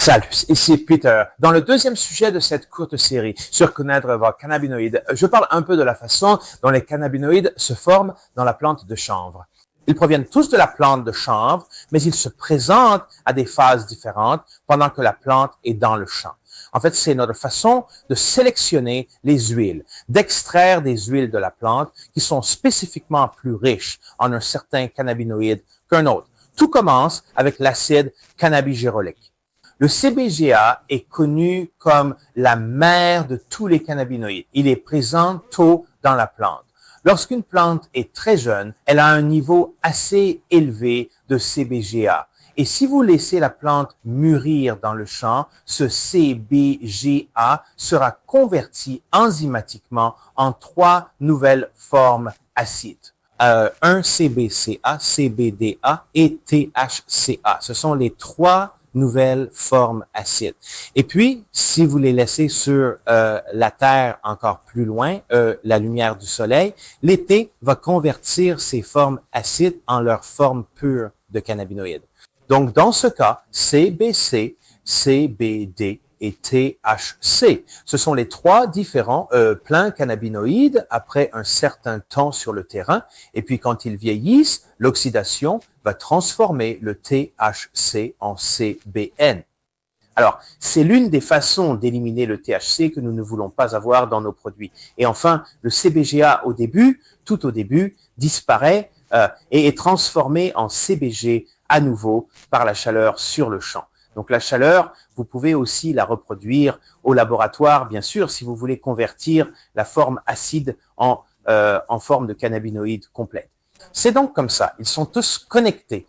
Salut, ici Peter. Dans le deuxième sujet de cette courte série sur connaître vos cannabinoïdes, je parle un peu de la façon dont les cannabinoïdes se forment dans la plante de chanvre. Ils proviennent tous de la plante de chanvre, mais ils se présentent à des phases différentes pendant que la plante est dans le champ. En fait, c'est notre façon de sélectionner les huiles, d'extraire des huiles de la plante qui sont spécifiquement plus riches en un certain cannabinoïde qu'un autre. Tout commence avec l'acide cannabigérolique. Le CBGA est connu comme la mère de tous les cannabinoïdes. Il est présent tôt dans la plante. Lorsqu'une plante est très jeune, elle a un niveau assez élevé de CBGA. Et si vous laissez la plante mûrir dans le champ, ce CBGA sera converti enzymatiquement en 3 nouvelles formes acides. Un CBCA, CBDA et THCA. Ce sont les 3 nouvelles formes acides. Et puis, si vous les laissez sur la terre encore plus loin, la lumière du soleil, l'été va convertir ces formes acides en leur forme pure de cannabinoïdes. Donc, dans ce cas, CBC, CBD et THC, ce sont les 3 différents pleins cannabinoïdes après un certain temps sur le terrain. Et puis, quand ils vieillissent, l'oxydation va transformer le THC en CBN. Alors, c'est l'une des façons d'éliminer le THC que nous ne voulons pas avoir dans nos produits. Et enfin, le CBGA tout au début, disparaît et est transformé en CBG à nouveau par la chaleur sur le champ. Donc la chaleur, vous pouvez aussi la reproduire au laboratoire, bien sûr, si vous voulez convertir la forme acide en forme de cannabinoïde complète. C'est donc comme ça, ils sont tous connectés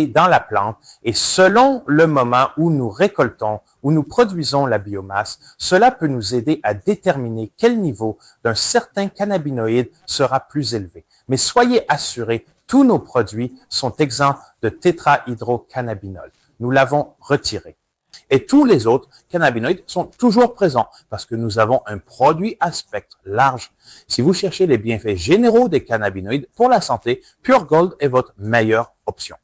dans la plante et selon le moment où nous récoltons, où nous produisons la biomasse, cela peut nous aider à déterminer quel niveau d'un certain cannabinoïde sera plus élevé. Mais soyez assurés, tous nos produits sont exempts de tétrahydrocannabinol. Nous l'avons retiré. Et tous les autres cannabinoïdes sont toujours présents parce que nous avons un produit à spectre large. Si vous cherchez les bienfaits généraux des cannabinoïdes pour la santé, Pure Gold est votre meilleure option.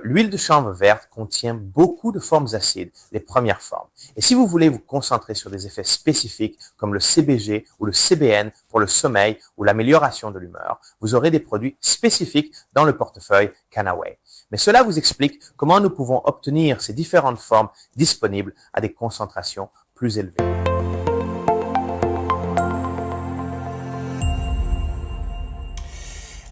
L'huile de chanvre verte contient beaucoup de formes acides, les premières formes. Et si vous voulez vous concentrer sur des effets spécifiques comme le CBG ou le CBN pour le sommeil ou l'amélioration de l'humeur, vous aurez des produits spécifiques dans le portefeuille Canaway. Mais cela vous explique comment nous pouvons obtenir ces différentes formes disponibles à des concentrations plus élevées.